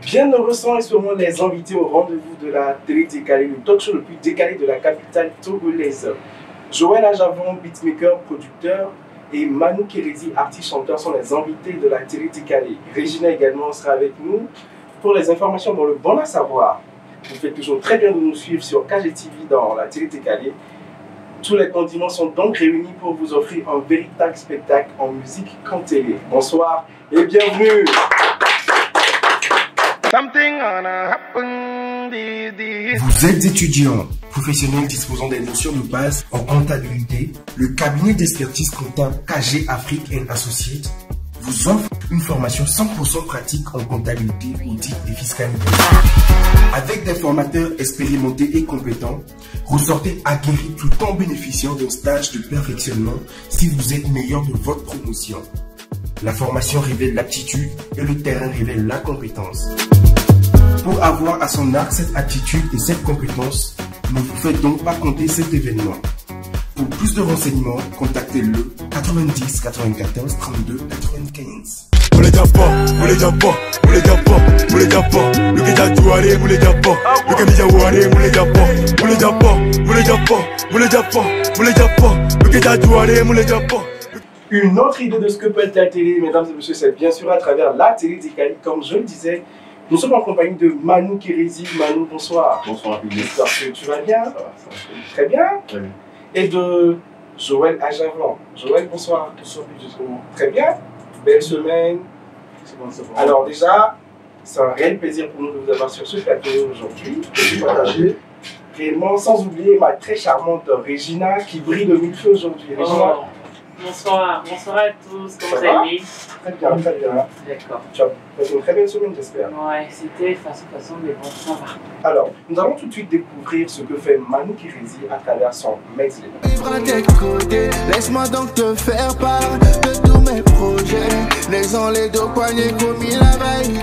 Bien heureux sont et sûrement les invités au rendez-vous de la télé décalée, le talk show le plus décalé de la capitale togolaise. Joël Ajavon, beatmaker, producteur, et Manu Kérézi, artiste-chanteur, sont les invités de la télé décalée. Regina également sera avec nous pour les informations dans le bon à savoir. Vous faites toujours très bien de nous suivre sur KGTV dans la télé décalée. Tous les condiments sont donc réunis pour vous offrir un véritable spectacle en musique qu'en télé. Bonsoir et bienvenue. Vous êtes étudiant, professionnel disposant des notions de base en comptabilité. Le cabinet d'expertise comptable KG Afrique & Associates vous offre une formation 100% pratique en comptabilité, audit et fiscalité. Avec des formateurs expérimentés et compétents, ressortez aguerris tout en bénéficiant d'un stage de perfectionnement si vous êtes meilleur de votre promotion. La formation révèle l'aptitude et le terrain révèle la compétence. Pour avoir à son arc cette aptitude et cette compétence, ne vous faites donc pas compter cet événement. Pour plus de renseignements, contactez-le 90 94 32 95. Une autre idée de ce que peut être la télé, mesdames et messieurs, c'est bien sûr à travers la télé décalée. Comme je le disais, nous sommes en compagnie de Manu Kérézi. Manu, bonsoir. Bonsoir, public. J'espère que tu vas bien. Ça va. Très bien. Très bien. Et de Joël Ajavon. Joël, bonsoir. Bonsoir, très bien. Belle semaine. Bon. Alors déjà, c'est un réel plaisir pour nous de vous avoir sur ce plateau aujourd'hui. De partager réellement, sans oublier ma très charmante Regina qui brille de mille feux aujourd'hui. Regina. Bonsoir, bonsoir à tous, comment vous allez? Très bien, très bien. D'accord. Tu as passé une très belle semaine, j'espère. Ouais, c'était façon, mais bon, ça va. Alors, nous allons tout de suite découvrir ce que fait Manu Kérézi à travers son medley. Laisse-moi donc te faire part de tous mes projets. Les ans, les deux poignets commis la veille,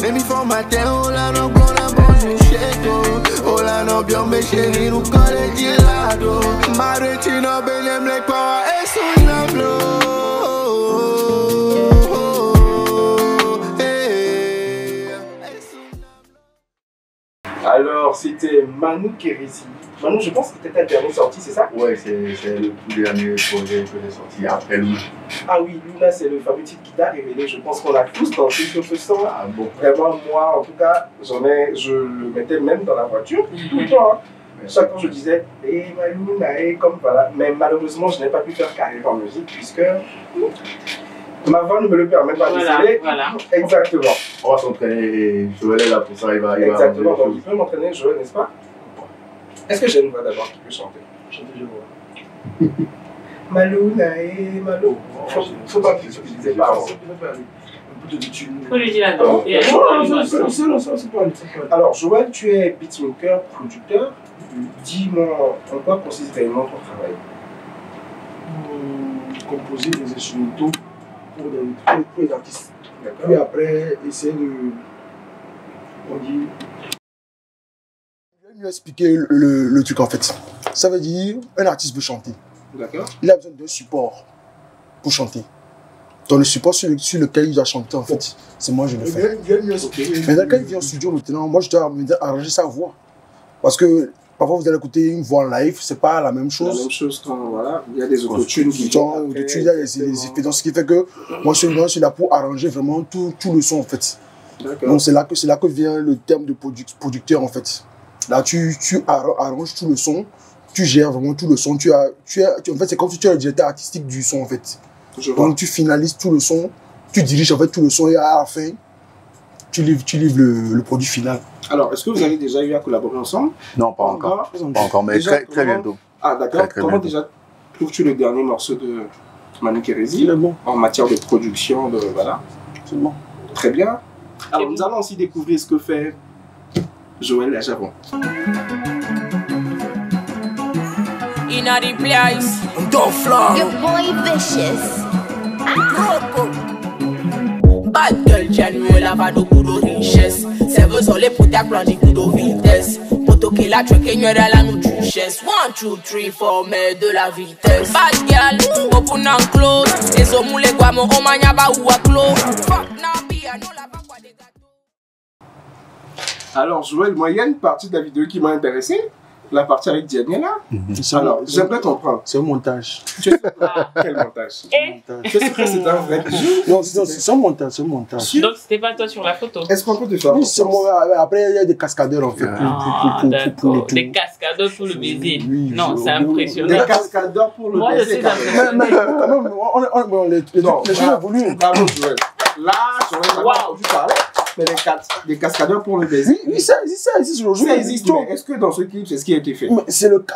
les mi formatés, oh là non, bon la bonjour, chéco. Oh là non, bien mes chéris, nous collons du lado. Ma rétine, benem, les quoi, et sous la Alors, c'était Manu Kérézi. Manu, je pense que c'était ta dernière sortie, c'est ça? Ouais, c'est le tout dernier projet que j'ai sorti après Luna. Ah oui, Luna, c'est le fameux titre qui t'a révélé. Je pense qu'on a tous dansé sur ce son. Ah bon? Vraiment, moi, en tout cas, je le mettais même dans la voiture, tout le temps. Hein. Chaque fois, je disais, hey, Maluna, hey, comme voilà. Mais malheureusement, je n'ai pas pu faire carrière en musique puisque ma voix ne me le permet pas. Voilà, Désolé. voilà. Exactement. On va s'entraîner et Joël est là pour ça, il va Exactement, donc il peut m'entraîner, Joël, n'est-ce pas? Est-ce que j'ai une voix d'abord qui peut chanter? Chanter, je vois. Maluna et Malo. Faut pas que tu dises pas. Faut lui dire la danse. Alors, Joël, tu es beatmaker, producteur. Dis-moi, en quoi consiste réellement ton travail? Composer des instrumentaux pour les artistes. Puis après, essayer de. On dit. Je vais mieux expliquer le truc en fait. Ça veut dire, un artiste veut chanter. D'accord. Il a besoin d'un support pour chanter. Donc le support sur lequel il doit chanter en fait, c'est moi je le fais. Maintenant quand il vient au studio maintenant, moi je dois arranger sa voix. Parce que parfois vous allez écouter une voix en live, c'est pas la même chose. La même chose quand voilà, il y a des autotunes qui sont. Il y a des effets. Donc ce qui fait que moi je suis là pour arranger vraiment tout le son en fait. Donc c'est là que vient le terme de producteur en fait. Là tu arranges tout le son, tu gères vraiment tout le son. En fait c'est comme si tu es le directeur artistique du son en fait. Donc tu finalises tout le son, tu diriges en fait tout le son et à la fin tu livres le produit final. Alors, est-ce que vous avez déjà eu à collaborer ensemble? Non, pas encore. Pas encore, mais déjà, très bientôt. Ah d'accord. Comment déjà trouves-tu le dernier morceau de Manu Kérézi? Il est bon. En matière de production, de voilà. C'est bon. Très bien. Alors nous allons aussi découvrir ce que fait Joël Ajavon. In the place, Dofla. Your boy vicious. Bad girl, genuine, la va do kudo richesse. Serve sole pour ta plan di kudo vitesse. Poto que la truc et la nous duchesse. 1, 2, 3, 4, mais de la vitesse. Bad girl, open and close. Les hommes les guamo, on mania ba ou à close. Fuck na bia, non la va quoi des gâteaux. Alors, Joël, moi, il y a une partie de la vidéo qui m'a intéressé. La partie avec Daniela. Alors, j'aimerais comprendre. C'est un montage. Tu sais pas quel montage? Tu sais que c'est un vrai jeu? Non, c'est un montage, c'est un montage. Donc, c'était pas toi sur la photo? Est-ce qu'on peut te faire? Oui, c'est moi. Après, il y a des cascadeurs en fait. D'accord. Des cascadeurs pour le baiser. Oui, non, c'est impressionnant. Des cascadeurs pour le baiser. Moi, je suis impressionné. Mais quand même, les gens ont voulu. Bravo, Joël. Là, Joël n'a pas voulu parler. Mais des cascadeurs pour le baiser. Oui, ça existe aujourd'hui. Ça existe, mais est-ce que dans ce clip, c'est ce qui a été fait? Mais c'est le cas.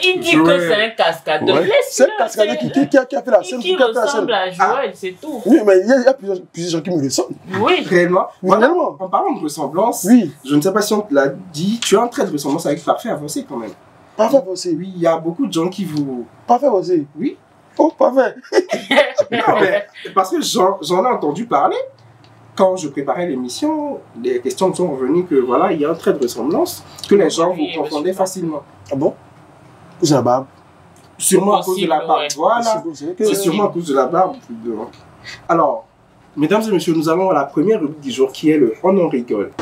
Il dit que c'est un cascadeur. Ouais. C'est un cascadeur qui a fait la scène. Qui ressemble à Joël, c'est tout. Oui, mais il y a plusieurs gens qui me ressemblent. Oui. Réellement. Voilà. En parlant de ressemblance, oui. Je ne sais pas si on te l'a dit, tu as un trait de ressemblance avec Parfait Avancé quand même. Parfait Avancé? Oui, il y a beaucoup de gens qui vous... Parfait Avancé? Oui. Oh, parfait. Non, mais parce que j'en ai entendu parler. Quand je préparais l'émission, les questions me sont revenues que voilà, il y a un trait de ressemblance que les gens vous confondaient facilement. Ah bon? C'est la barbe. Sûrement à cause de la barbe. Ouais. Voilà. C'est sûrement à cause de la barbe. Alors, mesdames et messieurs, nous allons à la première rubrique du jour qui est le On en rigole.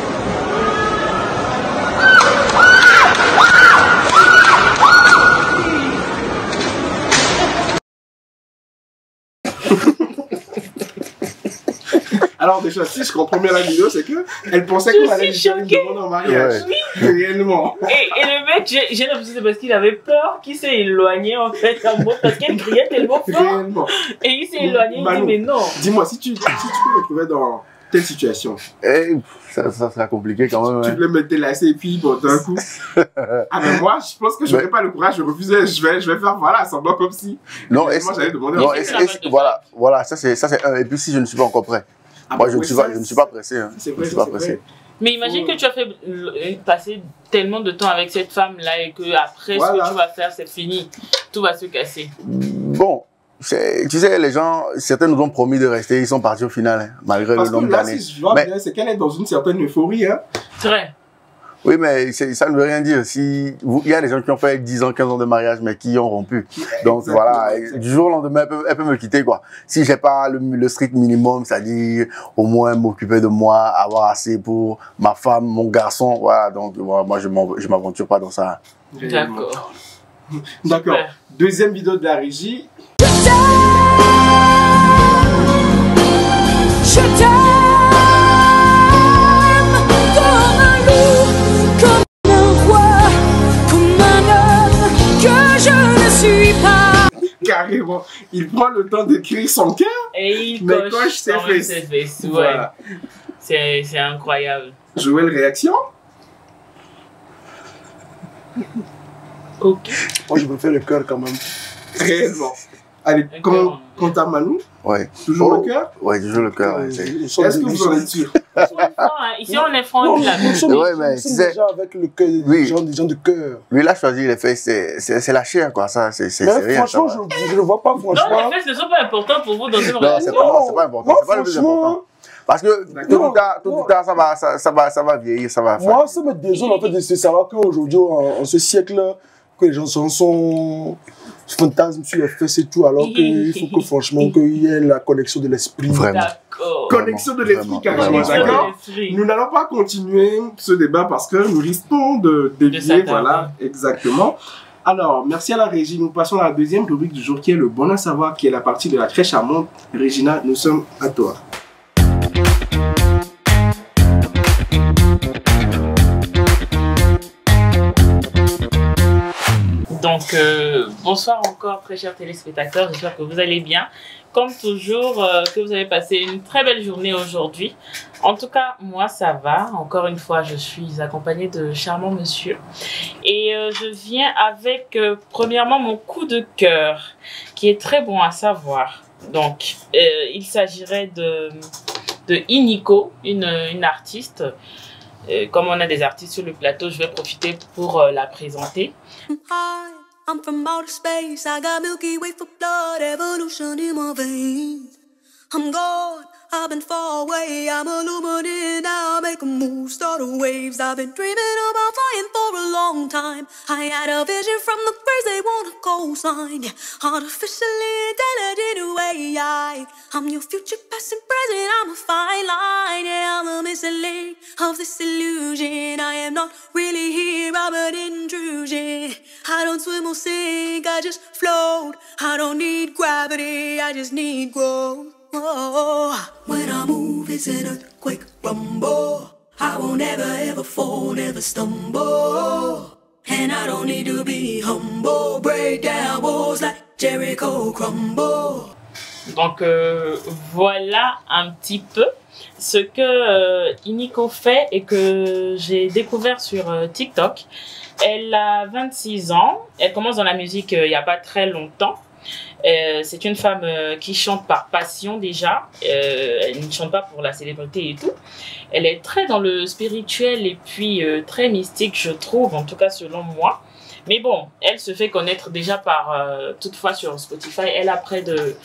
Alors déjà, si je comprends bien la vidéo, c'est que elle pensait qu'on allait lui faire une demande en mariage. Oui. Réellement. Et le mec, j'ai l'impression que c'est parce qu'il avait peur qu'il s'est éloigné en fait en mode parce qu'elle criait tellement fort. Réellement. Et il s'est éloigné, il dit mais non. Dis-moi, si tu peux te retrouver dans telle situation. Ça sera compliqué quand même. Tu voulais me délasser et puis bon, d'un coup. Ah mais moi, je pense que je n'aurais pas le courage de refuser. Je vais faire voilà, semblant comme si. Non, moi j'allais demander. Non, voilà, ça c'est un. Et puis si je ne suis pas encore prêt. Moi, je ne suis pas pressé. Hein. C'est vrai, je suis pas pressé. Mais imagine que tu as fait passer tellement de temps avec cette femme-là et que après ce que tu vas faire, c'est fini. Tout va se casser. Bon, tu sais, les gens, certains nous ont promis de rester, ils sont partis au final, hein, malgré le nombre d'années. Si je vois bien, c'est qu'elle est dans une certaine euphorie. Hein. C'est vrai. Oui, mais ça ne veut rien dire. Il y a des gens qui ont fait 10 ans, 15 ans de mariage, mais qui ont rompu. Donc voilà, du jour au lendemain, elle peut me quitter, quoi. Si j'ai pas le strict minimum, c'est-à-dire au moins m'occuper de moi, avoir assez pour ma femme, mon garçon, voilà. Donc voilà, moi, je m'aventure pas dans ça. D'accord. D'accord. Deuxième vidéo de la régie. Carrément, il prend le temps d'écrire son cœur et il coche ses fesses. Voilà. C'est incroyable. Joël, réaction? Ok. Moi, je me fais le cœur quand même. Réellement. Allez, quant à Manu, ouais. Toujours le cœur? Ouais, toujours le cœur. Est-ce que vous en êtes sûr? Ici, on est franc. Ouais, mais c'est déjà avec le cœur, des gens de cœur. Lui, il a choisi les fesses, c'est la chair, quoi. Ça, c'est rien. Franchement, je ne vois pas, franchement. Non, les fesses ne sont pas importantes pour vous dans une relation. Non, c'est pas important. C'est pas le plus important. Parce que tout ou tard, ça va vieillir, ça va. Moi, ça me désole en fait de savoir qu'aujourd'hui, en ce siècle, que les gens sont fantasmes sur les fesses et tout, alors qu'il faut que franchement qu'il y ait la connexion de l'esprit. D'accord. Connexion de l'esprit, carrément, d'accord. Nous n'allons pas continuer ce débat parce que nous risquons de dévier, voilà, exactement. Alors, merci à la régie. Nous passons à la deuxième rubrique du jour qui est le bon à savoir, qui est la partie de la très charmante Regina. Nous sommes à toi. Donc, bonsoir encore, très chers téléspectateurs. J'espère que vous allez bien. Comme toujours, que vous avez passé une très belle journée aujourd'hui. En tout cas, moi, ça va. Encore une fois, je suis accompagnée de charmants monsieur. Et je viens avec, premièrement, mon coup de cœur, qui est très bon à savoir. Donc, il s'agirait de Iniko, une artiste. Comme on a des artistes sur le plateau, je vais profiter pour la présenter. I'm from outer space. I got Milky Way for blood, evolution in my veins. I'm gone, I've been far away. I'm illuminated now, make a move, start a waves. I've been dreaming about flying for a long time. I had a vision from the grace they want a cosign. Yeah, artificially intelligent AI. I'm your future, past and present, I'm a fine line. Yeah, I'm a missing link of this illusion. I am not really here, I'm an intrusion. I don't swim or sink, I just float. I don't need gravity, I just need growth. Oh, when I move, it's an earthquake rumble. I won't ever ever fall, never stumble. And I don't need to be humble. Break down walls like Jericho crumble. Donc voilà un petit peu ce que Iniko fait et que j'ai découvert sur TikTok. Elle a 26 ans, elle commence dans la musique il n'y a pas très longtemps. C'est une femme qui chante par passion déjà, elle ne chante pas pour la célébrité et tout. Elle est très dans le spirituel et puis très mystique, je trouve, en tout cas selon moi. Mais bon, elle se fait connaître déjà par, toutefois sur Spotify, elle a près de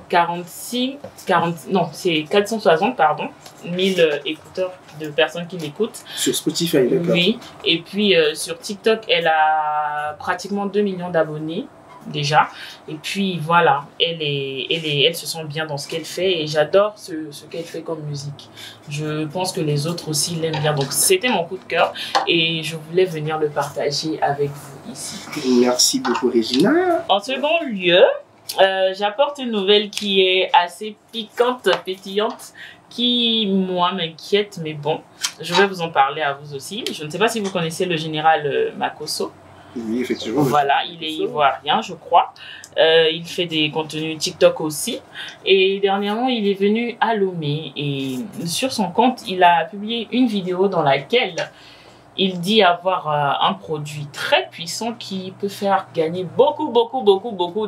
460 pardon, 1000 écouteurs de personnes qui l'écoutent. Sur Spotify, d'accord. Oui, et puis sur TikTok, elle a pratiquement 2 millions d'abonnés déjà. Et puis voilà, elle se sent bien dans ce qu'elle fait et j'adore ce qu'elle fait comme musique. Je pense que les autres aussi l'aiment bien. Donc c'était mon coup de cœur et je voulais venir le partager avec vous ici. Merci beaucoup Regina. En second lieu, j'apporte une nouvelle qui est assez piquante, pétillante, qui moi m'inquiète, mais bon, je vais vous en parler à vous aussi. Je ne sais pas si vous connaissez le général Makosso. Oui, effectivement. Voilà, il est ivoirien, je crois. Il fait des contenus TikTok aussi. Et dernièrement, il est venu à Lomé. Et sur son compte, il a publié une vidéo dans laquelle il dit avoir un produit très puissant qui peut faire gagner beaucoup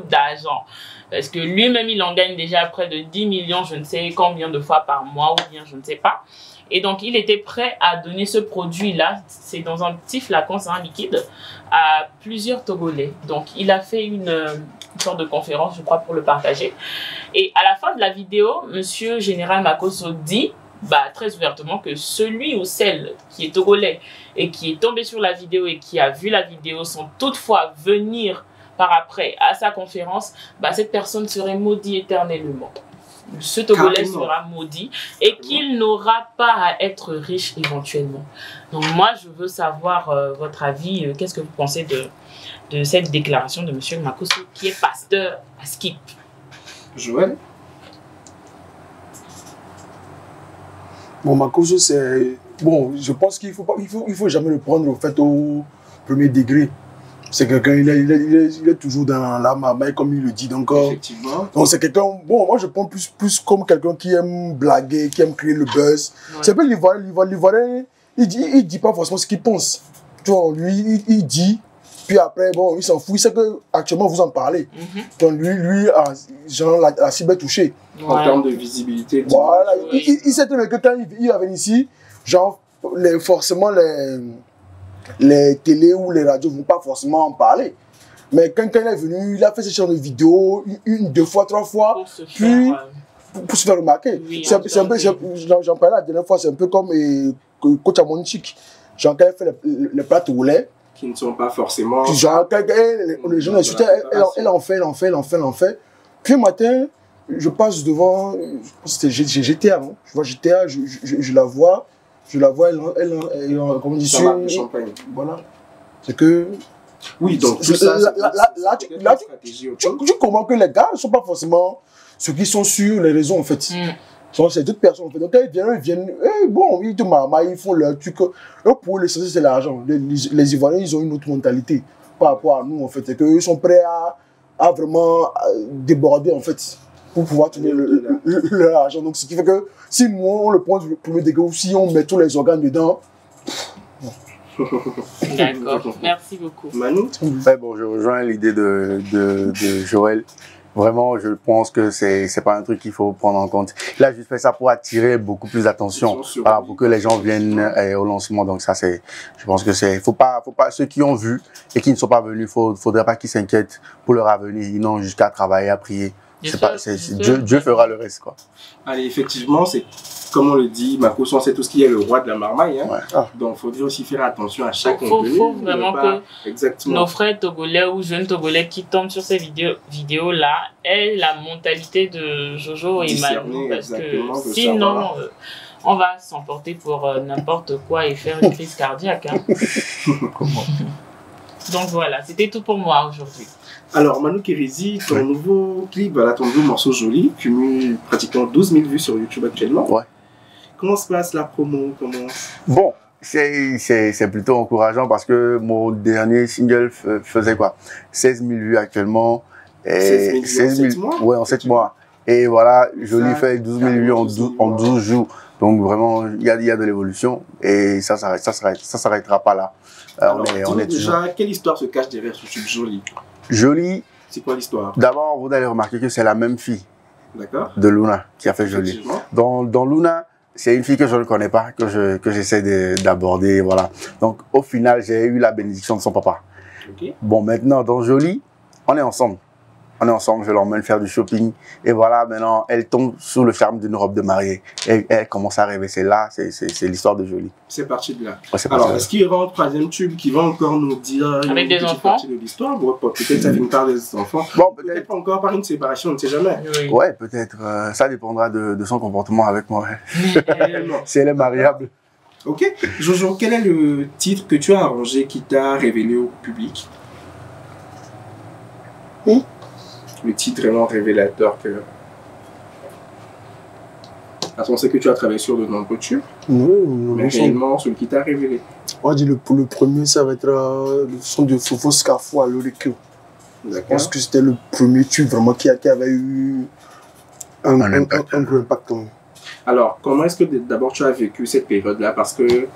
d'argent. Parce que lui-même, il en gagne déjà près de 10 millions, je ne sais combien de fois par mois, ou bien je ne sais pas. Et donc, il était prêt à donner ce produit-là, c'est dans un petit flacon, c'est un liquide, à plusieurs Togolais. Donc, il a fait une sorte de conférence, je crois, pour le partager. Et à la fin de la vidéo, Monsieur Général Makosso dit très ouvertement que celui ou celle qui est Togolais et qui est tombé sur la vidéo et qui a vu la vidéo sans toutefois venir par après à sa conférence, cette personne serait maudite éternellement. Ce Togolais sera maudit et qu'il n'aura pas à être riche éventuellement. Donc moi, je veux savoir votre avis. Qu'est-ce que vous pensez de cette déclaration de M. Makosso, qui est pasteur à Skip? Joël? Bon, Makosso, c'est... Bon, je pense qu'il faut jamais le prendre au fait au premier degré. C'est quelqu'un, il est toujours dans la marmaille, comme il le dit. Donc, c'est quelqu'un, bon, moi je prends plus comme quelqu'un qui aime blaguer, qui aime créer le buzz. Ouais. C'est un peu l'Ivoirien, il dit pas forcément ce qu'il pense. Tu vois, lui, il dit, puis après, bon, il s'en fout, il sait qu'actuellement vous en parlez. Donc lui genre, la cible est touchée. En termes de visibilité. Voilà, il sait que quand il va venir ici, genre, forcément, les télés ou les radios ne vont pas forcément en parler. Mais quand il est venu, il a fait ce genre de vidéos, une, deux fois, trois fois, puis pour se faire remarquer. Oui, c'est un peu, j'en parlais la dernière fois, c'est un peu comme Coach Amonchik. Genre, quand elle fait les plats togolais, qui ne sont pas forcément... Genre, quand les gens insultent, elle en fait. Puis un matin, je passe devant, c'était GTA, hein. Je vois GTA, je la vois. Elle comme on dit, voilà. C'est que... Oui, donc là, tu comprends que les gars ne sont pas forcément ceux qui sont sur les réseaux, en fait. C'est d'autres personnes, en fait. Donc, ils viennent, bon, ils te marmaillent, ils font leur truc. Eux, pour les sociétés, c'est l'argent. Les Ivoiriens, ils ont une autre mentalité par rapport à nous, en fait. C'est qu'ils sont prêts à vraiment déborder, en fait, pour pouvoir trouver leur argent. Donc, ce qui fait que si nous, on le prend pour le dégât, ou si on met tous les organes dedans... D'accord, merci beaucoup. Manu? Bon, je rejoins l'idée de Joël. Vraiment, je pense que c'est pas un truc qu'il faut prendre en compte. Il a juste fait ça pour attirer beaucoup plus d'attention, voilà, pour que les gens viennent au lancement. Donc ça, c'est, je pense que c'est, faut pas, ceux qui ont vu et qui ne sont pas venus, faudrait pas qu'ils s'inquiètent pour leur avenir. Ils n'ont juste qu'à travailler, à prier. Dieu fera le reste, quoi. Allez, effectivement, c'est comme on le dit, Makosso, on sait tout ce qui est le roi de la marmaille. Hein. Ouais. Donc, il faudrait aussi faire attention à chaque contenu. Il faut vraiment que exactement. Nos frères togolais ou jeunes togolais qui tombent sur ces vidéos-là aient la mentalité de Jojo et Manu. Parce que sinon, on va s'emporter pour n'importe quoi et faire une crise cardiaque. Hein. Donc voilà, c'était tout pour moi aujourd'hui. Alors, Manu Kérési, ton nouveau clip, voilà, ton nouveau morceau Joli, cumule pratiquement 12 000 vues sur YouTube actuellement. Ouais. Comment se passe la promo? Bon, c'est plutôt encourageant parce que mon dernier single faisait quoi? 16 000 vues actuellement. Et 16 000 mois? Ouais, en 7 mois. Et voilà, Joli fait 12 000 vues en 12 jours. Donc vraiment, il y a de l'évolution et ça s'arrêtera pas là. Alors, on est déjà, toujours... quelle histoire se cache derrière ce tube Joli? Joli. C'est quoi l'histoire? D'abord, vous allez remarquer que c'est la même fille de Luna qui a fait Joli. Dans Luna, c'est une fille que je ne connais pas, que j'essaie d'aborder, voilà. Donc, au final, j'ai eu la bénédiction de son papa. Okay. Bon, maintenant, dans Joli, on est ensemble. Je l'emmène faire du shopping. Et voilà, maintenant, elle tombe sous le charme d'une robe de mariée. Et elle commence à rêver. C'est là, c'est l'histoire de Joli. C'est parti de là. Ouais, alors, est-ce qu'il y aura un troisième tube qui va encore nous dire avec des enfants partie de l'histoire? Peut-être ça finit par des enfants. Bon, peut-être encore par une séparation, on ne sait jamais. Oui. Ouais, peut-être. Ça dépendra de son comportement avec moi. Si elle est mariable. Ok. Jojo, quel est le titre que tu as arrangé qui t'a révélé au public? Le titre vraiment révélateur que... Parce qu'on sait que tu as travaillé sur de nombreux tubes, mais réellement celui qui t'a révélé. On dit le premier, ça va être le son de Fofo Scafou à l'Oreco. Je pense que c'était le premier tube vraiment qui avait eu un gros impact. Alors, comment est-ce que d'abord tu as vécu cette période-là? Parce que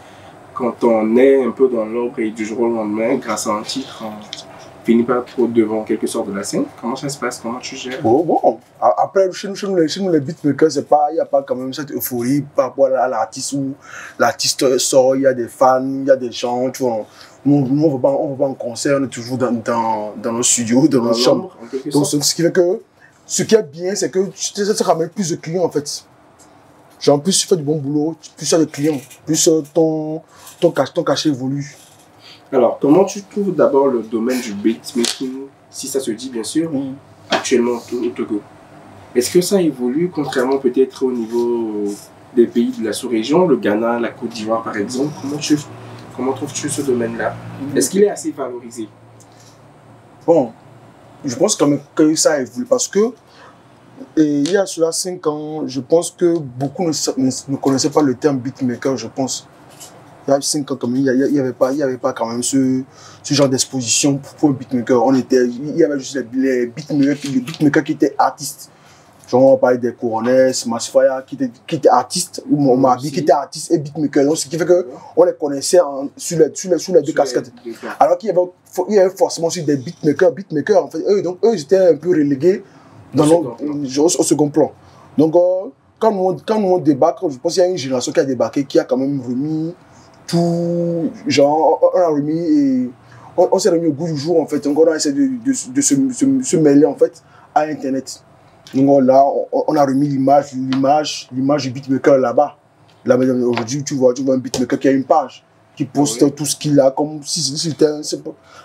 quand on est un peu dans l'ombre et du jour au lendemain, grâce à un titre, on finit pas trop devant quelque sorte de la scène. Comment ça se passe? Comment tu gères? Bon. Après, chez nous les beatmakers, il n'y a pas quand même cette euphorie par rapport à l'artiste où l'artiste sort, il y a des fans, il y a des gens, tu vois. Nous, on va pas en concert, on est toujours dans nos studios, dans nos chambres. Donc, ce qui fait que, ce qui est bien, c'est que ça te ramène plus de clients en fait. Genre, plus tu fais du bon boulot, plus tu as de clients, plus ton cachet évolue. Alors, comment tu trouves d'abord le domaine du beatmaking, si ça se dit bien sûr, actuellement au Togo? Est-ce que ça évolue, contrairement peut-être au niveau des pays de la sous-région, le Ghana, la Côte d'Ivoire par exemple? Comment trouves-tu ce domaine-là? Est-ce qu'il est assez valorisé? Bon, je pense quand même que ça évolue parce que il y a cela 5 ans, je pense que beaucoup ne connaissaient pas le terme beatmaker, je pense. Il y a 5 ans, il n'y avait pas quand même ce genre d'exposition pour un beatmaker. Il y avait juste les beatmakers qui étaient artistes. Genre, on parlait des Coronets, Masfaya qui étaient artistes, ou Momabi qui était artiste et beatmaker. Donc, ce qui fait qu'on les connaissait sur les deux casquettes. Alors qu'il y avait forcément aussi des beatmakers en fait. Donc, eux, ils étaient un peu relégués au second plan. Donc, quand nous on débarque, je pense qu'il y a une génération qui a débarqué, qui a quand même remis tout, genre, on a remis et on s'est remis au goût du jour en fait. Donc on a essayé de se mêler en fait à Internet. Donc là, on a remis l'image du beatmaker là-bas. Là, aujourd'hui, tu vois un beatmaker qui a une page, qui poste tout ce qu'il a comme si c'était un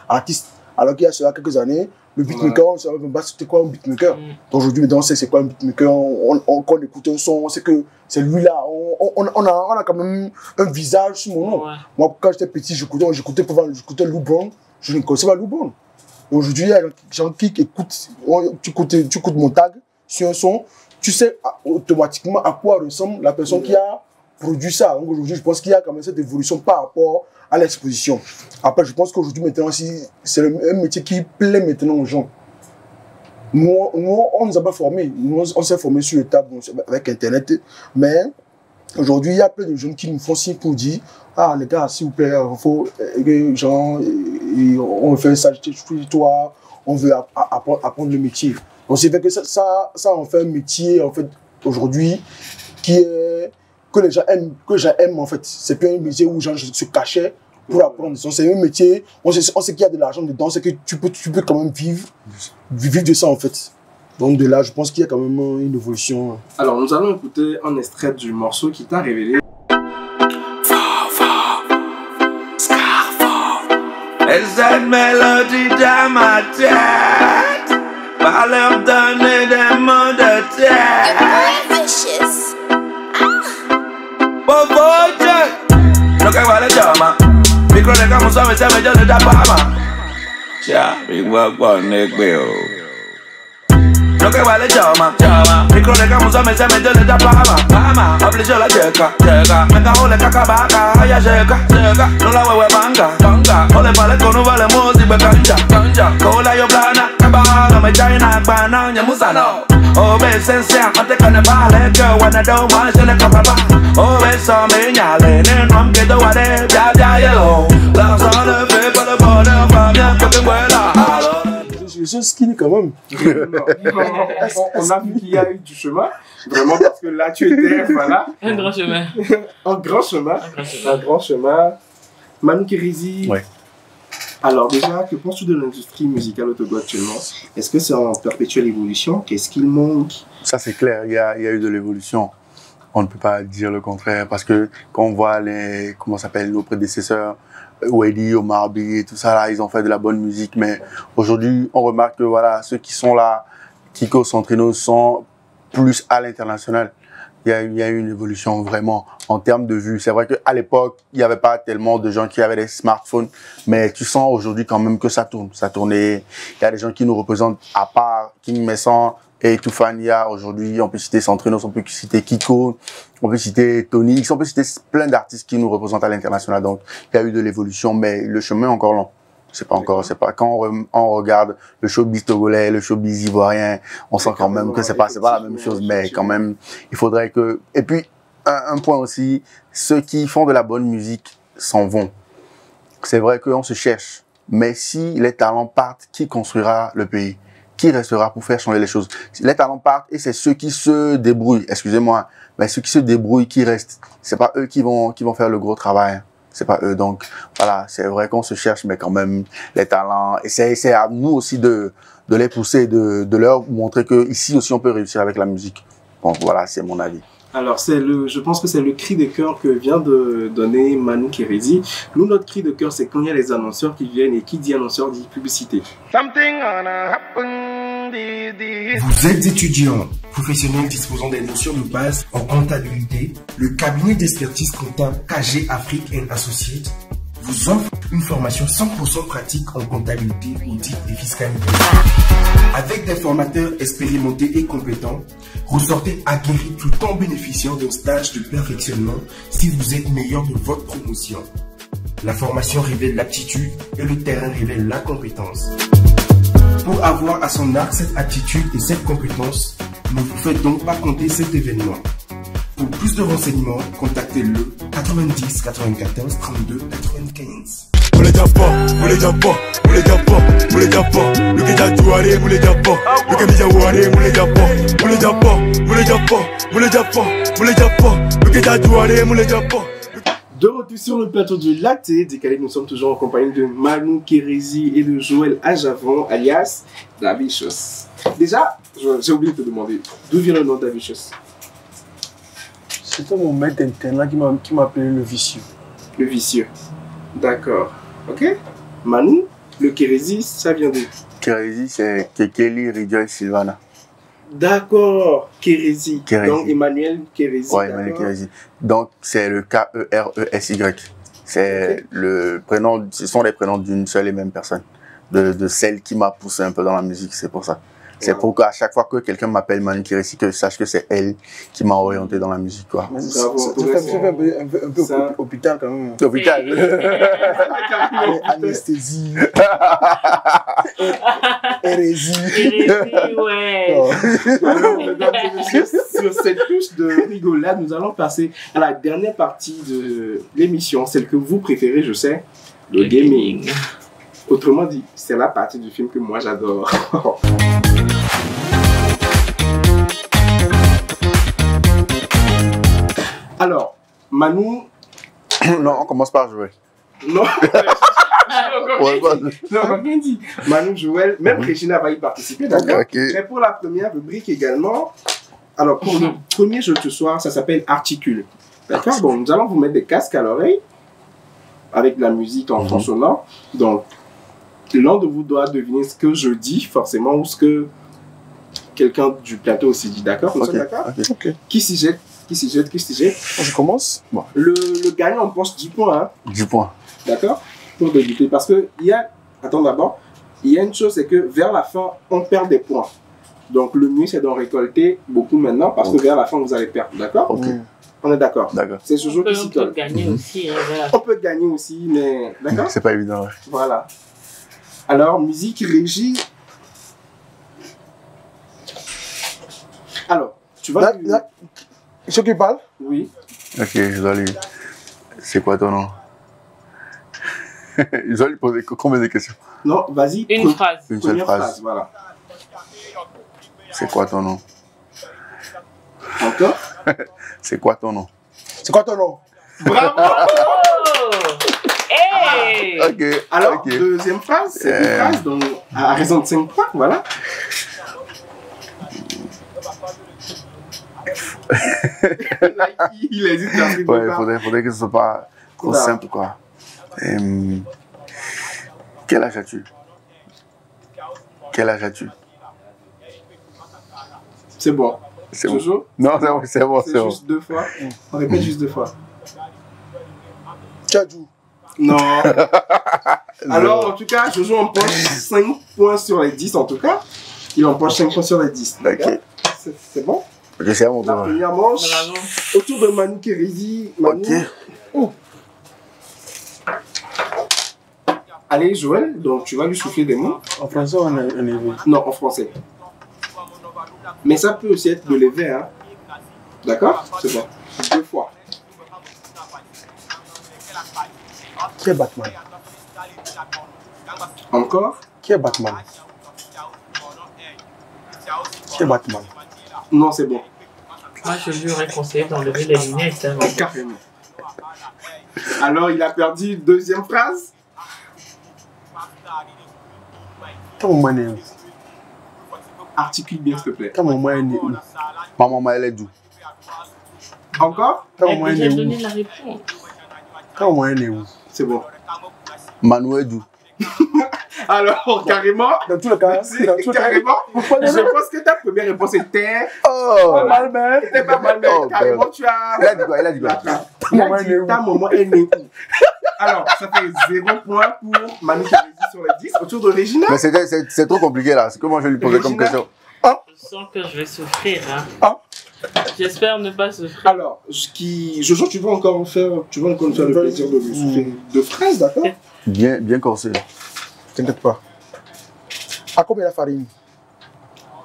artiste. Alors qu'il y a cela quelques années, le beatmaker, on ne savait pas c'était quoi un beatmaker. Donc aujourd'hui, maintenant, on sait c'est quoi un beatmaker. Quand on écoute un son, on sait que c'est lui-là. On a quand même un visage sur mon nom. Moi, quand j'étais petit, j'écoutais Lou Brown. Je ne connaissais pas Lou Brown. Aujourd'hui, il y a des gens qui écoutent. Tu écoutes mon tag sur un son. Tu sais automatiquement à quoi ressemble la personne qui a produit ça. Donc aujourd'hui, je pense qu'il y a quand même cette évolution par rapport à l'exposition. Après, je pense qu'aujourd'hui, maintenant, c'est un métier qui plaît maintenant aux gens. Nous, on nous a pas formés. Nous, on s'est formés sur le table avec Internet. Mais aujourd'hui, il y a plein de jeunes qui nous font signe pour dire ah, les gars, s'il vous plaît, il faut genre, on veut faire ça chez toi, on veut apprendre le métier. Donc c'est fait que ça en fait un métier en fait aujourd'hui que les gens aiment en fait. C'est plus un métier où les gens se cachaient pour apprendre. C'est un métier, on sait qu'il y a de l'argent dedans, c'est que tu peux quand même vivre de ça en fait. Donc de là, je pense qu'il y a quand même une évolution. Alors nous allons écouter un extrait du morceau qui t'a révélé. Et cette mélodie dans ma tête, va leur donner des mots de tête. No que vale llama, micro de camo sabe se me yo de tapama. Ya, big work one negbeo. No que vale llama, micro de camo sabe se me yo de tapama. Obligo la checa, me cago le cacabaca, ya checa, no la huevo banga, ole vale con un vale música canja, cola yo plana, caba, no me china, pana, ya musano. Oh, besencia, mate con el vale, que when I don't want to le capa. Oh, beso me ñale, no me quedo guare, ya yellow. La zona fait pas le bonheur, va bien que te vuela. Je suis skinny quand même. On a vu qu'il y a eu du chemin, vraiment parce que là tu étais, voilà. Un grand chemin. Un grand chemin. Manu Kérézy. Ouais. Alors déjà, que penses-tu de l'industrie musicale au Togo actuellement? Est-ce que c'est en perpétuelle évolution? Qu'est-ce qu'il manque? Ça c'est clair, il y a eu de l'évolution. On ne peut pas dire le contraire parce que quand on voit nos prédécesseurs, Wedy, Omar B et tout ça là, ils ont fait de la bonne musique, mais aujourd'hui on remarque que voilà, ceux qui sont là, Kiko, Centrino, sont plus à l'international. Il y a eu une évolution vraiment en termes de vues. C'est vrai qu'à l'époque, il n'y avait pas tellement de gens qui avaient des smartphones, mais tu sens aujourd'hui quand même que ça tourne. Ça tournait. Il y a des gens qui nous représentent, à part King Messan et Toufania. Aujourd'hui, on peut citer Centrinos, on peut citer Kiko, on peut citer Tony, on peut citer plein d'artistes qui nous représentent à l'international. Donc, il y a eu de l'évolution, mais le chemin est encore long. Quand on regarde le showbiz togolais, le showbiz ivoirien, on sent quand même que c'est pas la même chose, mais quand même, il faudrait que, et puis, un point aussi, ceux qui font de la bonne musique s'en vont. C'est vrai qu'on se cherche, mais si les talents partent, qui construira le pays? Qui restera pour faire changer les choses? Les talents partent et c'est ceux qui se débrouillent, excusez-moi, mais ceux qui se débrouillent qui restent. C'est pas eux qui vont faire le gros travail. C'est pas eux. Donc, voilà, c'est vrai qu'on se cherche, mais quand même, les talents, et c'est à nous aussi de les pousser, de leur montrer que ici aussi on peut réussir avec la musique. Donc, voilà, c'est mon avis. Alors, je pense que c'est le cri de cœur que vient de donner Manu Kérézy. Nous, notre cri de cœur, c'est quand il y a les annonceurs qui viennent, et qui dit annonceur dit publicité. Vous êtes étudiant, professionnel disposant des notions de base en comptabilité. Le cabinet d'expertise comptable KG Afrique & Associates vous offre une formation 100% pratique en comptabilité, audit et fiscalité. Avec des formateurs expérimentés et compétents, ressortez aguerris tout en bénéficiant d'un stage de perfectionnement si vous êtes meilleur de votre promotion. La formation révèle l'aptitude et le terrain révèle la compétence. Pour avoir à son arc cette attitude et cette compétence, ne vous faites donc pas compter cet événement. Pour plus de renseignements, contactez-le 90 94 32 95. De retour sur le plateau du Latte Décalé, nous sommes toujours en compagnie de Manu Kérézy et de Joël Ajavon, alias Davicious. Déjà, j'ai oublié de te demander, d'où vient le nom Davicious? C'était mon maître interne qui m'a appelé le vicieux. Le vicieux. D'accord. Ok. Manu, le Kérézy, ça vient d'où? Kérézy, c'est Kekeli Rejoice Silvana. D'accord. Kérézy. Donc Emmanuel Kérézy. Ouais, Emmanuel Kérézy. Donc c'est le K-E-R-E-S-Y. C'est le prénom, ce sont les prénoms d'une seule et même personne. De celle qui m'a poussé un peu dans la musique, c'est pour ça. C'est pour qu'à chaque fois que quelqu'un m'appelle Manu Kérézy, que je sache que c'est elle qui m'a orienté dans la musique, quoi. Ça fait un peu hôpital quand même. Hôpital. Anesthésie. Hérésie. Ouais. Alors, mesdames et messieurs, sur cette touche de rigolade, nous allons passer à la dernière partie de l'émission, celle que vous préférez, je sais, le gaming. Autrement dit, c'est la partie du film que moi j'adore. Alors, Manu... Non, on commence par jouer. Non, Ouais, non, rien dit. Manu, Joël, même Regina va y participer, d'accord? Ok. Mais pour la première rubrique également, alors pour le premier jeu de ce soir, ça s'appelle Articule. D'accord? Bon, nous allons vous mettre des casques à l'oreille avec de la musique en fond sonore. Donc, l'un de vous doit deviner ce que je dis, forcément, ou ce que quelqu'un du plateau aussi dit. D'accord? Nous sommes d'accord? Ok. Qui s'y jette? Qui s'y jette? Qui s'y jette? Je commence. Bon. Le gagnant, on pense 10 points. Hein? 10 points. D'accord? Pour débuter. Parce que il y a... Attends d'abord. Il y a une chose, c'est que vers la fin, on perd des points. Donc le mieux, c'est d'en récolter beaucoup maintenant parce que vers la fin, vous allez perdre. D'accord? Ok. On est d'accord? D'accord. C'est ce jeu qui s'y On peut colle. gagner aussi. Hein, voilà. On peut gagner aussi, mais... D'accord? C'est pas évident, ouais. Voilà. Alors, musique, régie. Alors, tu vas... Ceux qui parlent? Oui. Ok, je dois lui... C'est quoi ton nom? Je dois lui poser combien de questions? Non, vas-y. Une phrase. Une seule Première phrase. voilà. C'est quoi ton nom? Encore? C'est quoi ton nom? C'est quoi ton nom? Bravo! Oh! Hey! Ok. Alors, ok. deuxième phrase, c'est une phrase donc, à raison de 5 points, voilà. Il hésite dans ce Ouais, faudrait que ce soit pas trop Voilà. simple, quoi. Quel âge as-tu? Quel âge as-tu? C'est bon. C'est bon. Jojo? Non, c'est bon, c'est bon, C'est c'est bon. juste 2 fois. On répète juste 2 fois. Tchadjou. Non. Alors, en tout cas, Jojo empoche 5 points sur les 10, en tout cas. Il empoche 5 points sur les 10. Ok. C'est bon? Ok, c'est à mon La tour. première manche, Bravo. autour de Manu Kérési. Manu. Ok. Oh. Allez, Joël, donc tu vas lui souffler des mots. En français, on est élevé. Non, en français. Mais ça peut aussi être de l'éveil, hein. D'accord? C'est bon. 2 fois. Qui est Batman? Encore? Qui est Batman? Qui est Batman? Non, c'est bon. Moi, je lui aurais conseillé d'enlever les lunettes. Hein. Carrément. Alors, il a perdu deuxième phrase. Ta maman est où? Articule bien, s'il te plaît. Ta maman est où? Ma maman, elle est d'où? Encore? Ta Elle maman déjà est où? donné la réponse. Ta maman est où? C'est bon. Manu est d'où? Alors, carrément. Dans tous les cas, dans tous les cas. Carrément. Je pense que ta première réponse était. Oh! Malbert. C'était pas mal, mais Oh, carrément, ben. tu as. Il a dit quoi? Il a dit quoi? Il a dit ta maman est née où? Alors, ça fait 0 point pour Manu Kérési sur les 10. Autour de Regina. Mais c'est trop compliqué là. C'est comment je vais lui poser comme Regina. question? Je sens que je vais souffrir. Hein. Ah. J'espère ne pas souffrir. Alors, Jojo, tu vas encore faire le plaisir de lui souffler 2 phrases, d'accord? Bien corsé. T'inquiète pas. À combien la farine?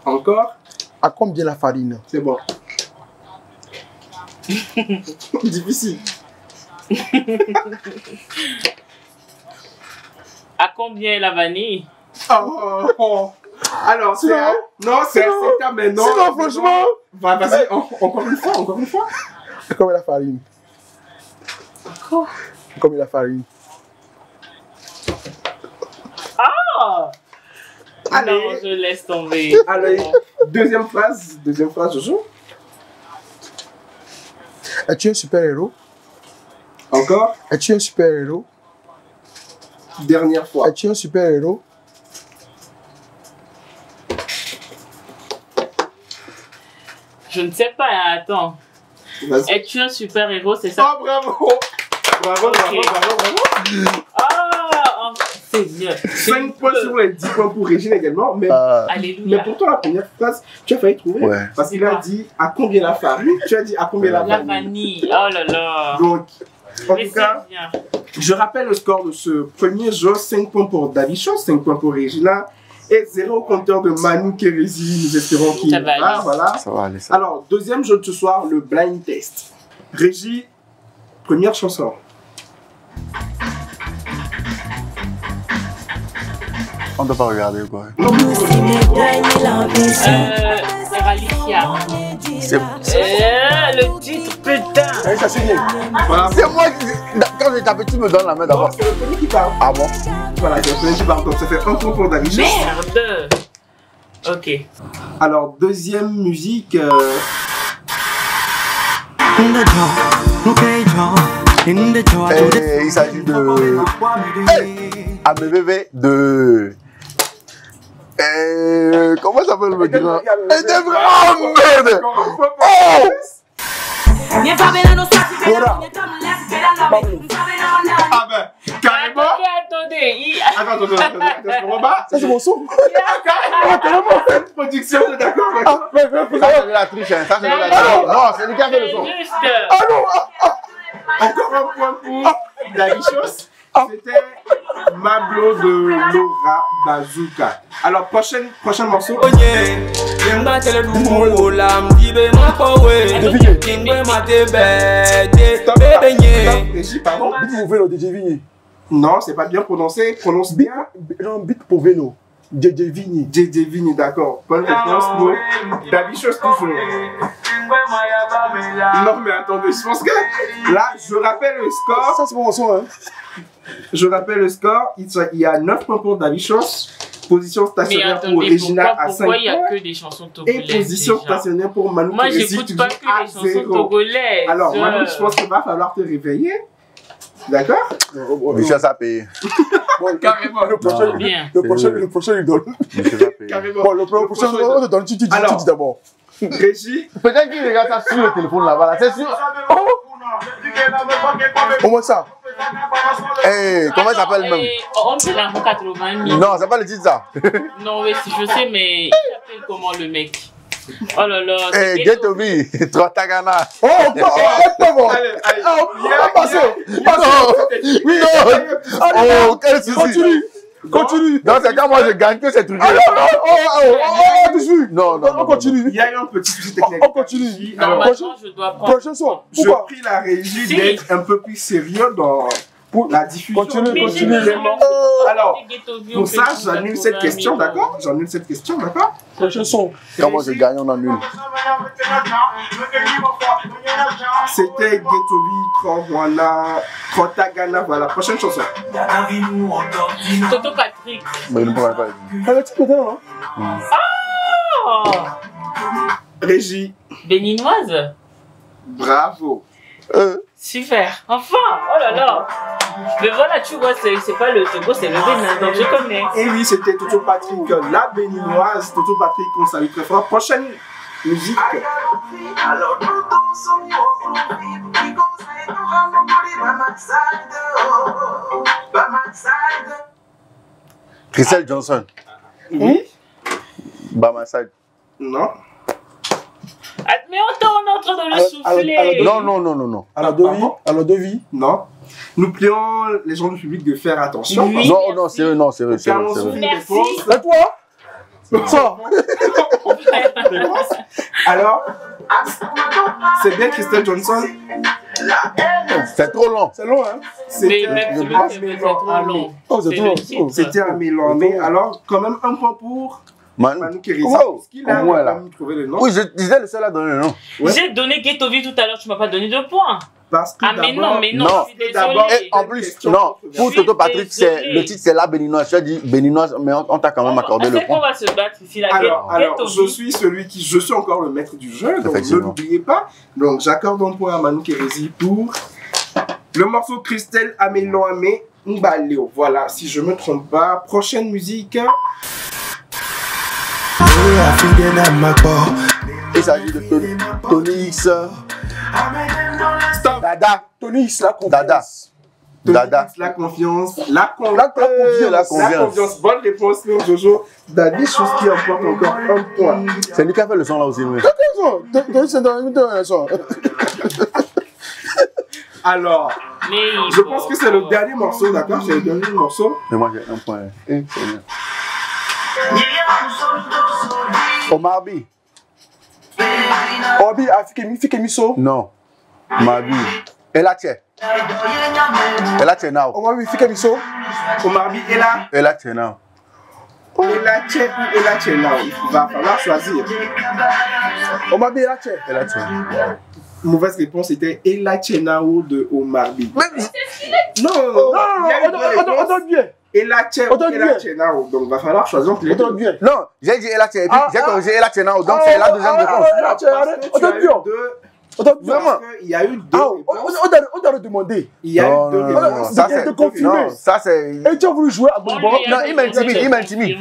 Encore? À combien la farine? C'est bon. Difficile. À combien est la vanille? Oh. Alors, c'est... Sinon, Non, c'est ça, mais non. Sinon, franchement. Vas-y, encore une fois. À combien la farine? Quoi? À combien la farine? Ah! Allez. Non, je laisse tomber. Allez, deuxième phrase, Jojo. Es-tu un super-héros? Encore, Es-tu un super-héros? dernière fois. Es-tu un super-héros? Je ne sais pas, hein, attends. Vas-y. Es-tu un super-héros, c'est ça? Oh, bravo! Bravo. Ah! Oh, c'est mieux. 5 points sur les 10 points pour Régine également. Mais Alléluia. pourtant, la première phrase, tu as failli trouver. Ouais. Parce qu'il a dit à combien la farine. Tu as dit à combien la La vanille. vanille. Oh là là. Donc, en Mais tout cas, c'est bien. je rappelle le score de ce premier jeu. 5 points pour David Shaw, 5 points pour Regina. Et 0 au compteur de Manu Kérési. Nous espérons qu'il Ça va va. aller. Voilà. Ça va aller, ça. Alors, deuxième jeu de ce soir, le blind test. Régie, première chanson. On ne doit pas regarder quoi. Alicia. C'est Le titre, putain. ça signé. C'est moi qui. Quand je t'appelle, tu me donnes la main d'abord. C'est le premier qui parle. Ah bon? Voilà, c'est le premier qui parle. Donc ça fait un point pour David. Merde. Ok. Alors, deuxième musique. Il s'agit de. ABBV de. Comment ça s'appelle le grand? Oh merde! Oh! Ah ben, carrément. Attendez. Attends, Ça, c'est mon son. carrément, cette production, on est d'accord. Ça, c'est de la triche, hein. Ça, c'est de la triche. Non, c'est lui qui a fait le son. Juste. Ah non! Encore un point pour David Chose. C'était Mablo de Laura Bazooka. Alors, prochain morceau. Pardon? Beat Poveno de Vigny. Non, c'est pas bien prononcé. Prononce bien. Non, Beat Poveno de Vigny. JJ Vigny, d'accord. Bonne réponse pour David Chose toujours. Non, mais attendez, je pense que là, je rappelle le score. Ça, c'est mon son, hein. Je rappelle le score. Il y a 9 points pour David Chose. Position Mais stationnaire pour attendez, Regina à 5 pourquoi il n'y a points. que des chansons togolaises Et position déjà? stationnaire pour Manu Moi, Kérési, j'écoute pas que toujours à les chansons 0. togolaises. Alors, Manu, je pense qu'il va falloir te réveiller. D'accord? Michel a payé. Carrément. Le prochain, Bien. le prochain, il donne. Michel a payé. Carrément. Bon, le prochain, on te donne, tu dis d'abord. Régie. Peut-être qu'il regarde ça sur le téléphone là-bas, là. C'est sûr. Au moins ça. Comment il s'appelle même? On peut dans 80 000. Non, c'est pas le titre ça. Non, oui, je sais, mais il s'appelle comment le mec? Oh là là. Get to me, Trotagana. Oh, bon. Allez. Oui, non. Oh, quel souci. Continue. Non, c'est quand moi je gagne que ces trucs-là. Non, on continue. Il y a eu un petit souci technique. On continue. Normalement, je dois prendre. Prochain son. Je prie la régie d'être un peu plus sérieux dans la diffusion. Continue. Alors, pour ça, j'annule cette question, d'accord? Prochain son. Comment je gagne, on annule. C'était Getobi, Trotagana, voilà, prochaine chanson. Toto Patrick. Mais il ne pourrait pas le dire. Le titre maintenant, hein? Oh! Régie, Béninoise. bravo. Super. Enfin. Oh là là. Mais voilà, tu vois, c'est pas le Togo, c'est le Bénin, donc je connais. Et oui, c'était Toto Patrick, la béninoise. Toto Patrick, on salue très fort. Prochaine musique. Christelle Johnson. Oui. Bamaside. Non. Mais on est en train de le souffler. Non. Alors, devis. Non. Nous prions les gens du public de faire attention. Oui. Non, sérieux. Merci. Et toi? Ça. Alors, c'est bien Christelle Johnson. C'est trop long. C'est long, hein? Mais même c'est trop long. Oh, c'est trop long. C'était un mélange. Mais alors, quand même, un point pour Manu Kérési. Wow. Qu'il a Au moins, là. trouvé le nom. Oui, je disais le seul à donner le nom. Ouais. J'ai donné Ghettovi tout à l'heure, tu m'as pas donné de points. Parce que Ah mais non, d'abord, Non. je suis D'abord, désolée. Et en plus, non, pour Toto Patrick, le titre c'est la béninoise. Tu as dit béninoise, mais on t'a quand même accordé le Est-ce qu'on point. va se battre ici, la alors, Ghettovi. je suis encore le maître du jeu, donc ne Effectivement. l'oubliez pas. Donc, j'accorde un point à Manu Kérési pour le morceau Christelle Améloamé Mbaleo. Voilà, si je me trompe pas. Prochaine musique. Il s'agit de Tony X. Stop. Dada. Tony X, la confiance. Dada. La confiance. La confiance. Bonne réponse pour Jojo. David, chose qui emporte encore un point. C'est lui qui a fait le son là aussi. Oui. Alors, je pense que c'est le dernier morceau, d'accord? C'est le dernier morceau. Mais moi j'ai un point. Omar B. Obi, Fikemi So. Non. Omar B. Elache. Elache now. Omar B, Fikemi So. Omar B est là. Elache now. Elache ou Elache now. Il va falloir choisir. Omar B, Elache. Elache. Mauvaise réponse, c'était Ella Chenao de Omar B. Non, On donne bien. Ella Chenao. Donc, il va falloir choisir entre les deux. bien. Non, j'ai dit Ella Chenao, j'ai corrigé Ella Chenao, donc c'est la deuxième réponse. On donne bien. Vraiment, il y a eu deux réponses. On doit redemander. Il y a eu deux réponses. Ça c'est... Et tu as voulu jouer à Bobo. Non, il m'intimide.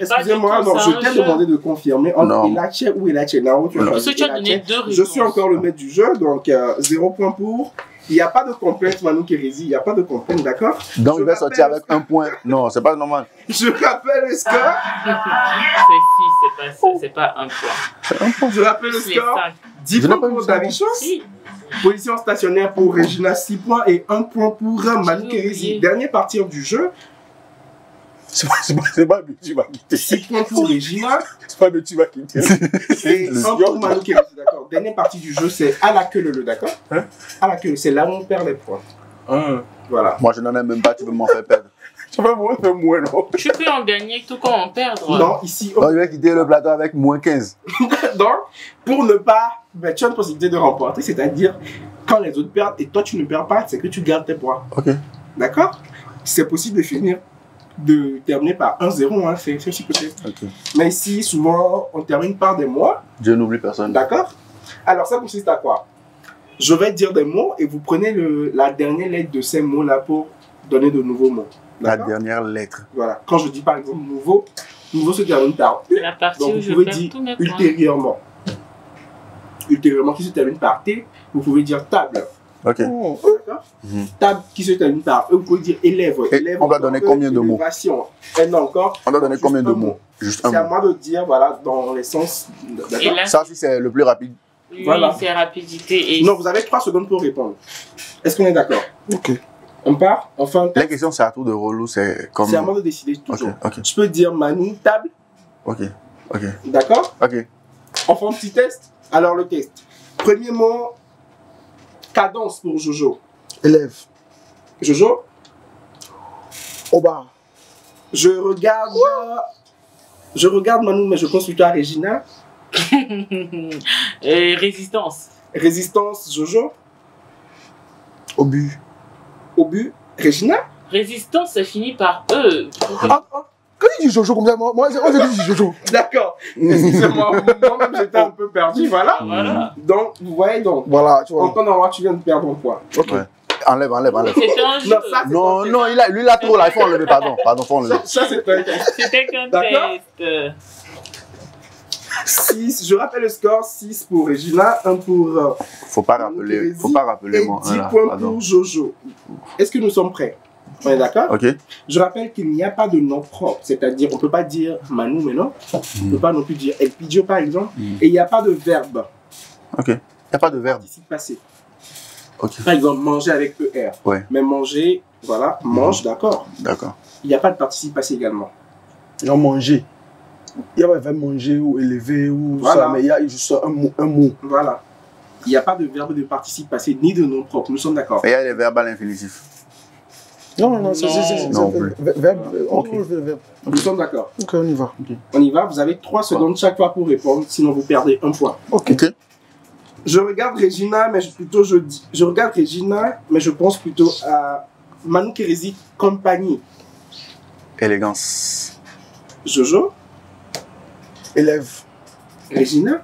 Excusez-moi, non, je t'ai demandé de confirmer entre Elache ou Ella Chenao. Parce que tu as donné deux réponses. Je suis encore le maître du jeu, donc 0 point pour. Il n'y a pas de complainte, Manu Kérézi, il n'y a pas de complainte, d'accord? Donc il va sortir avec un point. Non, c'est pas normal. Je rappelle le score. C'est pas un point. Je rappelle le score. 10 points pour David Chance. Position stationnaire pour Regina, 6 points et 1 point pour Manu Kérézi. Dernier partir du jeu. C'est pas mais tu vas quitter. 6 points pour Regina. C'est pas mais tu vas quitter. Et 1 pour Manu Kérézi, d'accord. Dernière partie du jeu, c'est à la queue le d'accord? À la queue, c'est là où on perd les points. Voilà. Moi je n'en ai même pas, tu veux m'en faire perdre. Tu vas moins faire moins, non? Tu peux en gagner tout comme en perdre. Non, ici. Donc je vais quitter le plateau avec moins 15. Donc, pour ne pas. Ben, tu as une possibilité de remporter, c'est-à-dire quand les autres perdent et toi tu ne perds pas, c'est que tu gardes tes points. Ok. D'accord? C'est possible de finir, de terminer par 1-0, hein, c'est aussi possible. Okay. Mais ici, souvent, on termine par des mots. Je n'oublie personne. D'accord? Alors, ça consiste à quoi? Je vais dire des mots et vous prenez la dernière lettre de ces mots-là pour donner de nouveaux mots. La dernière lettre. Voilà. Quand je dis par exemple nouveau se termine par U. La partie donc où vous je pouvez perds dire tous mes points. ultérieurement. Ultérieurement qui se termine par T, vous pouvez dire table. Ok. D'accord? Table qui se termine par E, vous pouvez dire élève. Et on doit donner combien de mots? Et non encore. On doit donner combien de mots? Juste un mot. C'est à moi de dire, voilà, dans les sens. D'accord? Ça aussi, c'est le plus rapide. Oui, voilà. c'est rapidité. Et... Non, vous avez 3 secondes pour répondre. Est-ce qu'on est d'accord? Ok. On part, enfin. La question, c'est à tour de rôle ou c'est comme. C'est à moi de décider toujours. Okay. Je peux dire Manu, table. Ok. D'accord? Ok. On fait un petit test. Alors, le test. Premier mot, cadence pour Jojo. Élève. Jojo? Oba. Je regarde Manu, mais je pense plutôt à Regina. Résistance. Résistance, Jojo. Obus. Obus, Regina. Résistance, ça finit par E. Quand il dit Jojo comme ça, moi je dis Jojo. D'accord. Excusez-moi, moi-même j'étais un peu perdu, voilà. Donc, vous voyez donc. Voilà, tu vois. En temps normal, tu viens de perdre un point. Ok. Ouais. Enlève. C'était un jeu. Non, lui il a trop là, il faut enlever, pardon, faut enlever. Ça c'est un test. C'était qu'un test. 6, je rappelle le score, 6 pour Regina, 1 pour... Faut pas rappeler et moi. 10 points pour Jojo. Est-ce que nous sommes prêts? On est d'accord? Ok. Je rappelle qu'il n'y a pas de nom propre, c'est-à-dire on ne peut pas dire Manu maintenant, on ne peut pas non plus dire El Pidio par exemple, et il n'y a pas de verbe. Ok. Il n'y a pas de verbe. Participe passé. Ok. Par exemple, manger avec ER. Ouais. Mais manger, voilà, mange, d'accord. D'accord. Il n'y a pas de participe passé également. Non, manger. Il y a pas de verbe manger ou élever ou Voilà. ça, mais il y a juste un mot. Voilà. Il n'y a pas de verbe de participe passé ni de nom propre, nous sommes d'accord. Et il y a les verbes à l'infinitif. Non, c'est verbe. Ok. Nous sommes d'accord. Ok, on y va. On y va, vous avez 3 secondes chaque fois pour répondre, sinon vous perdez un point. Ok. Je regarde Regina, mais je regarde Regina, mais je pense plutôt à Manu Kérézi, compagnie. Élégance. Jojo, Élève. Regina,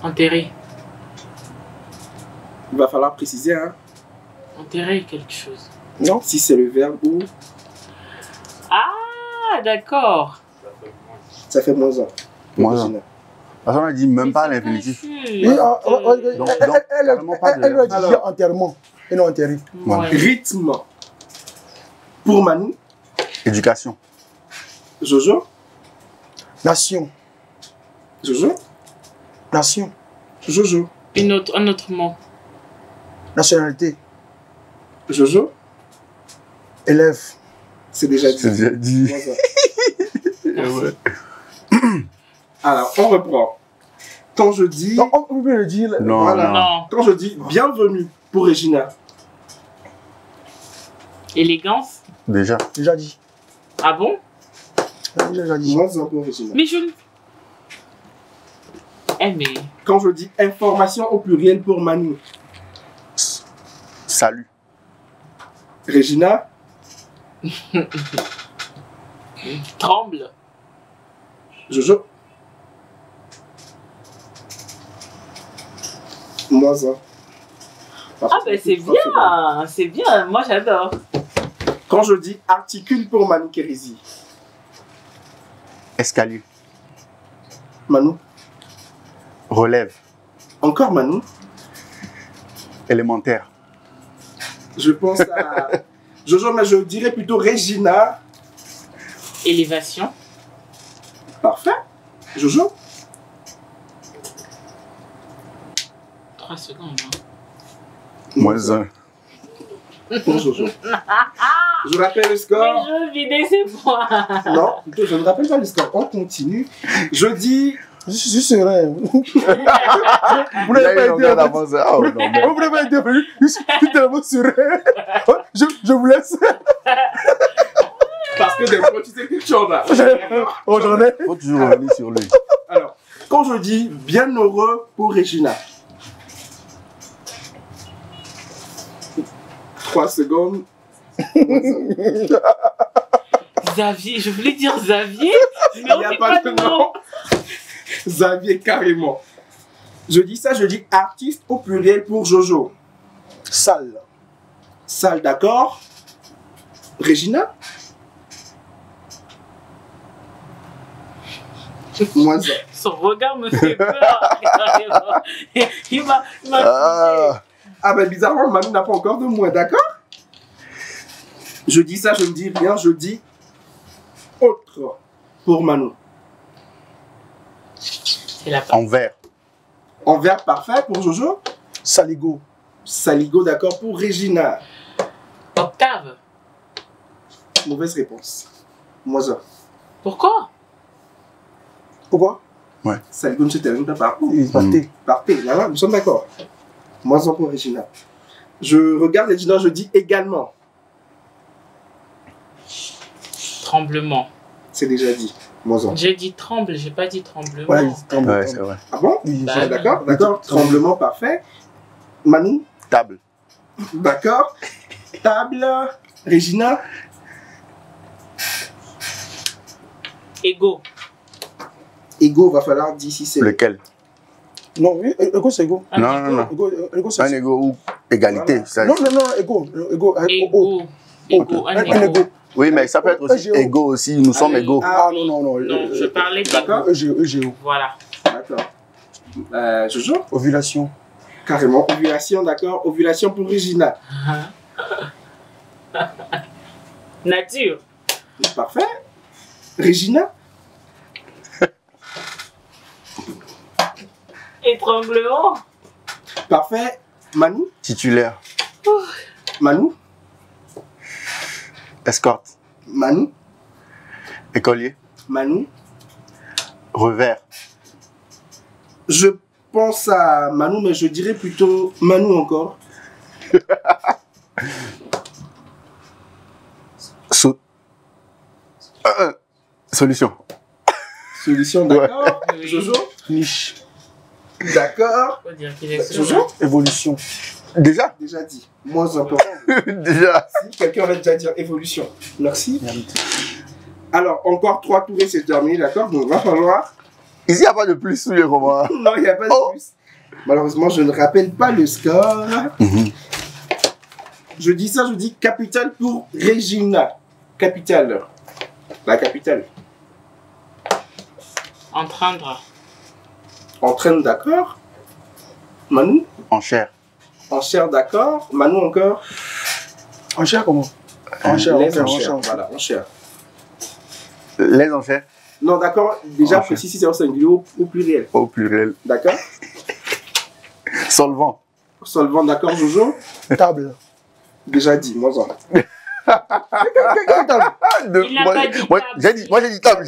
Enterrer. il va falloir préciser, hein, Enterrer quelque chose. Non. si c'est le verbe ou Ah, d'accord. ça fait moins 1. Moins 1. Parce qu'on a dit même pas à l'infinitif. Oui, elle a dit enterrement et non enterré. Voilà. Rythme. Pour Manu, Éducation. Jojo, Nation. Jojo, Nation. Jojo, Un autre mot. Nationalité. Jojo, Élève. c'est déjà dit. C'est déjà dit. Moins 1. Alors, on reprend. Quand je dis... Non, on peut le dire. Non, voilà. Non. Quand je dis bienvenue pour Regina, Élégance. Déjà. Déjà dit. Ah bon? Déjà dit. moins 1 pour Regina. Mais je ne... mais... Quand je dis information au pluriel pour Manu. Salut. Regina. Tremble. Jojo. Moi, ça. Ah ben c'est bien, c'est bien, moi j'adore. Quand je dis articule pour Manu Kérési. Escalier. Manu. Relève. Encore Manu. Élémentaire. Je pense à Jojo, mais je dirais plutôt Regina. Élévation. Parfait. Jojo. 3 secondes. Hein. -1. Pour Jojo. Je rappelle le score. Mais je veux vider ses points. Non, plutôt, je ne rappelle pas le score. On continue. Je dis. Je suis serein. Vous n'avez pas été vous n'avez pas été venu. Je suis tellement serein. Je vous laisse. Parce que des fois, tu sais que tu en as. Oh, j'en ai. Faut toujours revenir sur lui. Alors, quand je dis bien heureux pour Regina. 3 secondes. Xavier, je voulais dire Xavier, mais Il n'y a pas de nom. Xavier, carrément. Je dis ça, je dis artiste au pluriel pour Jojo. Salle. Salle, d'accord. Regina. Moi, ça. Son regard me fait peur. Il m'a Ah ben bizarrement, Manu n'a pas encore de moi, d'accord? Je dis ça, je ne dis rien, je dis autre pour Manu. C'est la Envers. Envers, parfait pour Jojo. Saligo. Saligo, d'accord pour Regina. Octave. Mauvaise réponse. Moi, ça. Pourquoi? Pourquoi? Saligo ne se termine pas par où? Il est parti. Parfait, là, nous sommes d'accord. Moi, ça pour Regina. Je regarde Regina, je dis également. Tremblement. C'est déjà dit. Moi, ça. J'ai dit tremble, j'ai pas dit tremblement. Ouais, Ouais, c'est vrai. Ah bon? Oui, Bah, D'accord, d'accord. Tremblement, parfait. Manu? Table. D'accord. Table. Regina? Ego. Ego, va falloir dire si c'est. Lequel? Non, oui, ego, c'est ego. Un Non, ego. non, non. Ego, c'est Un ego ou égalité. Voilà. Ça- Non, ego. Ego. Ego. Ego. Un Un ego. ego. Oui, mais ça peut être aussi Ego. égaux aussi. Nous sommes égaux. Ah, non. Non, je parlais D'accord. d'ego. EGO. Voilà. D'accord. Jojo? Ovulation. Carrément. Ovulation, d'accord. Ovulation pour Regina. Nature. Parfait. Regina? Étranglement. Parfait. Manu? Titulaire. Manu? Escorte. Manu? Écolier. Manu? Revers. Je pense à Manu, mais je dirais plutôt Manu encore. Solution. Solution, d'accord. Jojo? Niche. D'accord. Faut dire qu'il est Jojo? Évolution. Déjà? Déjà dit. Moins important. Déjà. Si quelqu'un va déjà dire évolution. Merci. Alors, encore 3 tours et c'est terminé, d'accord? Donc, il va falloir. Ici, il n'y a pas de plus sous les romans. Non, il n'y a pas de plus. Malheureusement, je ne rappelle pas le score. Je dis ça, je dis capitale pour Regina. Capitale. La capitale. Entraîneur. Entraîne, d'accord. Manu? Enchère. Enchère, d'accord. Manu encore. Enchère comment? Enchère, Les enchère. enchères. Voilà, enchère. Les enchères. Non, d'accord. Déjà Enchère. précis si c'est au singulier ou au pluriel. Au pluriel. D'accord. Solvant. Solvant, d'accord, Jojo. Table. Déjà dit, moi en. Il n'a pas dit moi, table. j'ai dit table.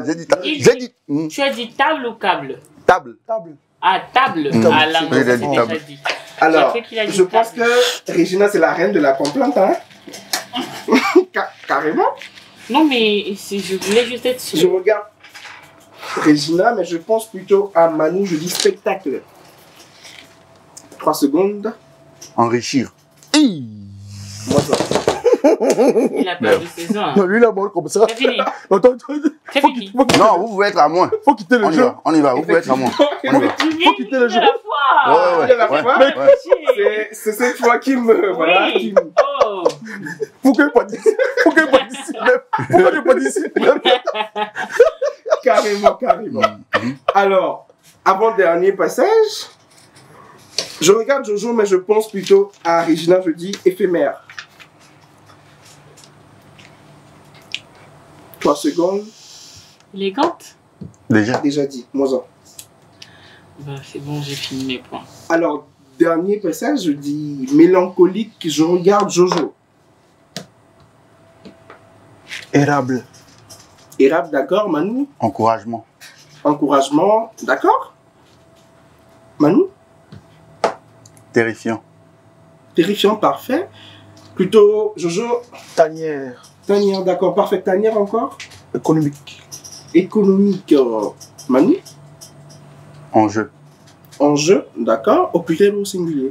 J'ai dit table. J'ai dit. Tu as dit table ou câble? Table. Table. Ah, table. Table. Ah, là, J'ai c'est dit déjà table. dit. Alors, J'ai cru qu'il a dit je pense table. que Regina, c'est la reine de la complainte, hein. Carrément. Non, mais je voulais juste être Je sûre. regarde. Regina, mais je pense plutôt à Manu, je dis spectacle. 3 secondes. Enrichir. Moi, ça. Il a perdu ses ans. Non, lui, il a mort comme ça. C'est fini. Attends, C'est fini. Non, vous pouvez être à moins. Faut quitter le jeu. On y va, vous pouvez être à moins. On y va. Faut quitter le jeu. C'est cette fois qui me... Voilà, qui me... Oh. Pourquoi il pas d'ici? Pourquoi il pas d'ici même? Pourquoi il pas d'ici même? Carrément. Alors, avant-dernier passage, je regarde Jojo, mais je pense plutôt à Regina, je dis éphémère. 3 secondes. Élégante. Déjà. Déjà dit, moi ça. Bah, c'est bon, j'ai fini mes points. Alors, dernier passage, je dis mélancolique, je regarde Jojo. Érable. Érable, d'accord, Manu. Encouragement. Encouragement, d'accord. Manu. Terrifiant. Terrifiant, parfait. Plutôt, Jojo. Tanière. Tanière, d'accord, parfait. Tanière encore. Économique. Économique, Manu. Enjeu. Enjeu, d'accord. Au pluriel ou au singulier?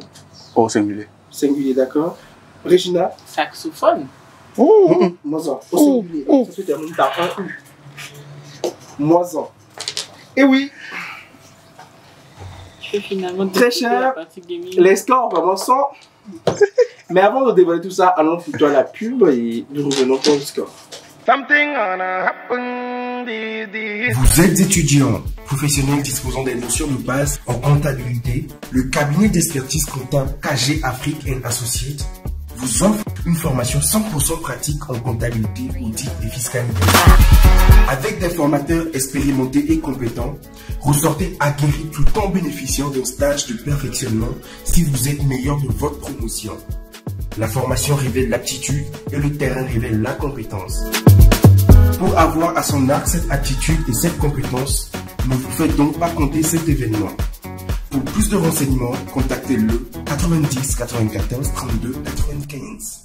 Au singulier. Singulier, d'accord. Regina. Saxophone. Moisan. Au singulier. Ça se termine par un U. Moisan. Et oui, Je fais finalement très cher, les scores vraiment sont. Mais avant de dévoiler tout ça, allons plutôt à la pub et nous revenons pour le score. Vous êtes étudiant, professionnel disposant des notions de base en comptabilité. Le cabinet d'expertise comptable KG Afrique & Associates vous offre une formation 100% pratique en comptabilité, audit et fiscalité. Avec des formateurs expérimentés et compétents, ressortez aguerris tout en bénéficiant d'un stage de perfectionnement si vous êtes meilleur de votre promotion. La formation révèle l'aptitude et le terrain révèle la compétence. Pour avoir à son arc cette aptitude et cette compétence, ne vous faites donc pas compter cet événement. Pour plus de renseignements, contactez-le 90 94 32 95.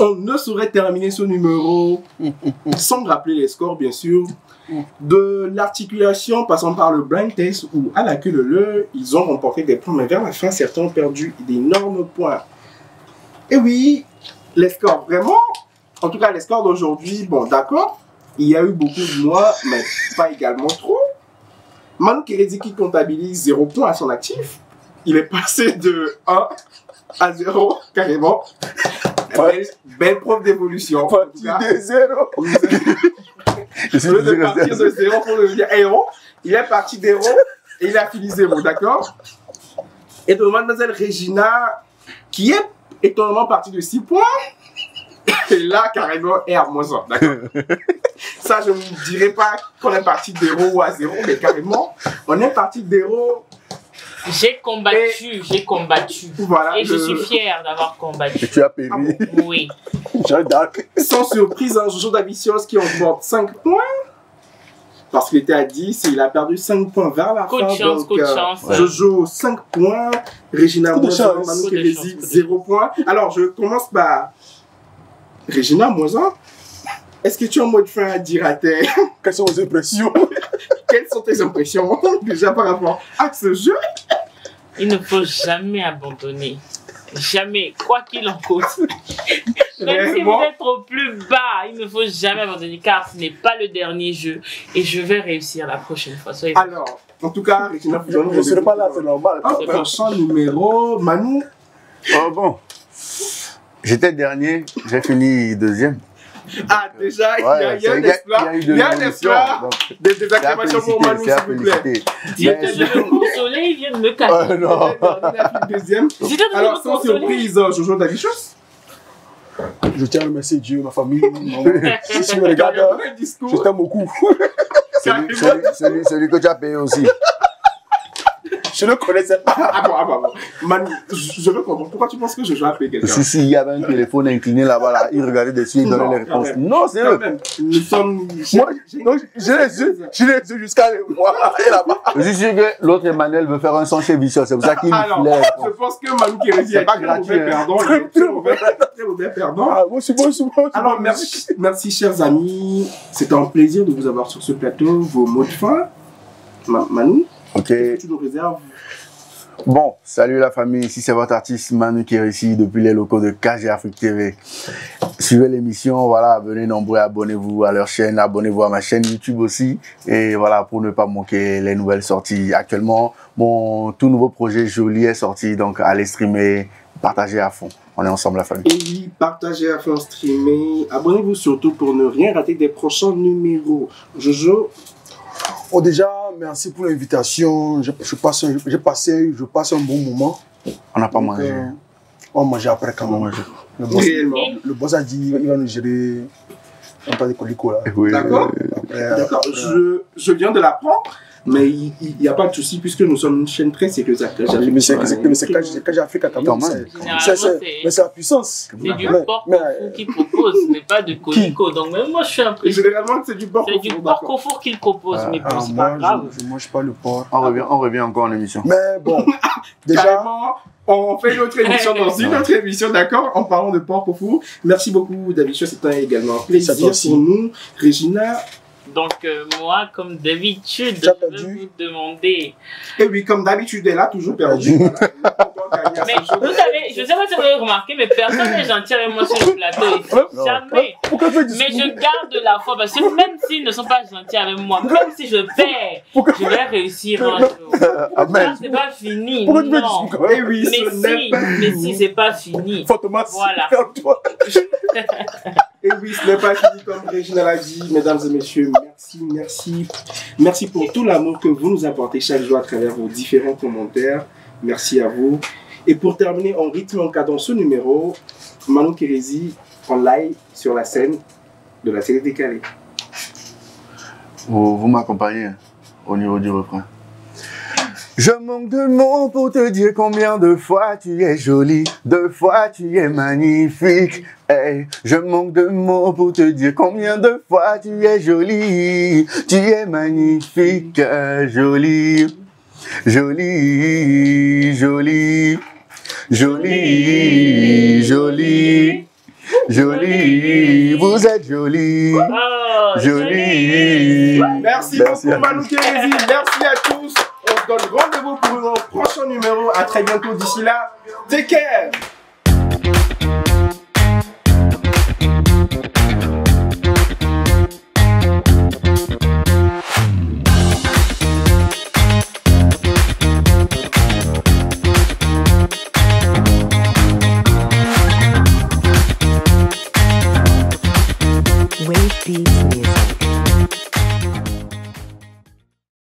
On ne saurait terminer ce numéro sans rappeler les scores, bien sûr. De l'articulation, passant par le blind test ou à la queue leu, ils ont remporté des points, mais vers la fin, certains ont perdu d'énormes points. Et oui, les scores, vraiment, en tout cas les scores d'aujourd'hui, bon d'accord, il y a eu beaucoup de mois, mais pas également trop. Manu Kérédi qui comptabilise 0 points à son actif, il est passé de 1 à 0 carrément. Belle preuve d'évolution. Parti de 0. Au lieu de partir de 0 pour devenir héros, il est parti de 0 et il a fini 0, d'accord? Et de mademoiselle Regina, qui est étonnamment partie de 6 points, et là, carrément, est à moins 1, d'accord? Ça, je ne dirais pas qu'on est parti de 0 ou à 0, mais carrément, on est parti de 0. J'ai combattu. Voilà, et je suis fière d'avoir combattu. Et tu as péri. Ah bon? Oui. Jeanne d'Arc. Sans surprise, un Jojo Davicios qui emporte 5 points. Parce qu'il était à 10 et il a perdu 5 points vers la Coup de fin. chance, Donc, coup de chance. Jojo, 5 points. Regina, Coup de moins 1. chance. Manu Coup de Kérédi, chance. 0 points. Alors, je commence par Regina, moins 1. Est-ce que tu as un mot de fin à dire à tes... Quelles sont vos impressions? Quelles sont tes impressions déjà par rapport à ce jeu? Il ne faut jamais abandonner. Jamais, quoi qu'il en coûte. Même si vous êtes au plus bas, il ne faut jamais abandonner car ce n'est pas le dernier jeu et je vais réussir la prochaine fois. Soyez Alors, en tout cas, Regina, Je ne serai pas là, c'est normal. un prochain numéro. Manu, Oh bon. J'étais dernier, j'ai fini deuxième. ah déjà, Ouais, il y a un exploit. Il y a un exploit. Des acclamations pour Manu, s'il vous plaît. Dieu que je veux consoler, il vient de me casser. Non. Il a fini deuxième. Dis donc, Alors, je veux sans consoler. surprise, Jojo Davicios. Je tiens à remercier Dieu, ma famille. Si tu me regardes, Un discours. je t'aime beaucoup. Celui que tu as payé aussi. Je ne connaissais pas. Ah bon. Manu, je veux comprendre. Pourquoi tu penses que je dois appeler quelqu'un? Si, il y avait un téléphone incliné là-bas, là, il regardait dessus, il donnait les réponses. Non, c'est eux. Nous sommes... Moi, j'ai les yeux jusqu'à les voir. Et là-bas. Je suis sûr que l'autre Emmanuel veut faire un son chez Vicious, c'est pour ça qu'il me filait. Je pense que Manu Kérési est pas très gratuit, mauvais perdant. Très mauvais perdant. Ah, moi, c'est bon. Alors, merci, chers amis. C'était un plaisir de vous avoir sur ce plateau. Vos mots de fin, Manu. Ok. Qu'est-ce que tu nous réserves? Bon, salut la famille, ici c'est votre artiste Manu Kérési depuis les locaux de KG Afrique TV. Suivez l'émission, voilà, venez nombreux, abonnez-vous à leur chaîne, abonnez-vous à ma chaîne YouTube aussi. Et voilà, pour ne pas manquer les nouvelles sorties. Actuellement, mon tout nouveau projet Jolie est sorti, donc allez streamer, partagez à fond. On est ensemble la famille. Et oui, partagez à fond, streamer. Abonnez-vous surtout pour ne rien rater des prochains numéros. Jojo. Oh, déjà, merci pour l'invitation. Je passe un bon moment. On n'a pas mangé. On mange après quand même. Le boss a dit il va nous gérer un tas de colico là. Oui, d'accord. D'accord. Je viens de l'apprendre. Mais il n'y a pas de souci puisque nous sommes une chaîne très sérieuse. Mais c'est KG Afrique quand même. Mais c'est la puissance. C'est du porc au four qu'il propose, mais pas de colico. Donc même moi je suis impressionné. Généralement c'est du porc au four. C'est du porc au four qu'il propose, mais bon, c'est pas grave. Je ne mange pas le porc. On revient encore en émission. Mais bon, déjà... On fait une autre émission dans une autre émission, d'accord, en parlant de porc au four. Merci beaucoup David, c'était également un plaisir pour nous. Regina. Donc moi, comme d'habitude, je vais vous demander... Et oui, comme d'habitude, elle a toujours perdu. Mais vous savez, je sais pas si vous avez remarqué, mais personne n'est gentil avec moi sur le plateau ici. Jamais. Mais je garde la foi, parce que même s'ils ne sont pas gentils avec moi, même si je perds, je vais réussir un jour. Amen. C'est pas fini. Pourquoi non. tu veux dire Mais si, c'est pas fini. Voilà. Et oui, ce n'est pas fini comme Regina l'a dit, mesdames et messieurs. Merci pour tout l'amour que vous nous apportez chaque jour à travers vos différents commentaires. Merci à vous. Et pour terminer en rythme en cadence ce numéro, Manu Kérési en live sur la scène de la série décalée. Vous m'accompagnez au niveau du refrain. Je manque de mots pour te dire combien de fois tu es jolie, de fois tu es magnifique. Hey, je manque de mots pour te dire combien de fois tu es jolie, tu es magnifique, jolie, jolie, jolie, jolie, jolie, jolie, vous êtes jolie, jolie. Merci beaucoup Manu Kérési, merci à tous. On se donne rendez-vous pour un prochain numéro. À très bientôt. D'ici là, take care.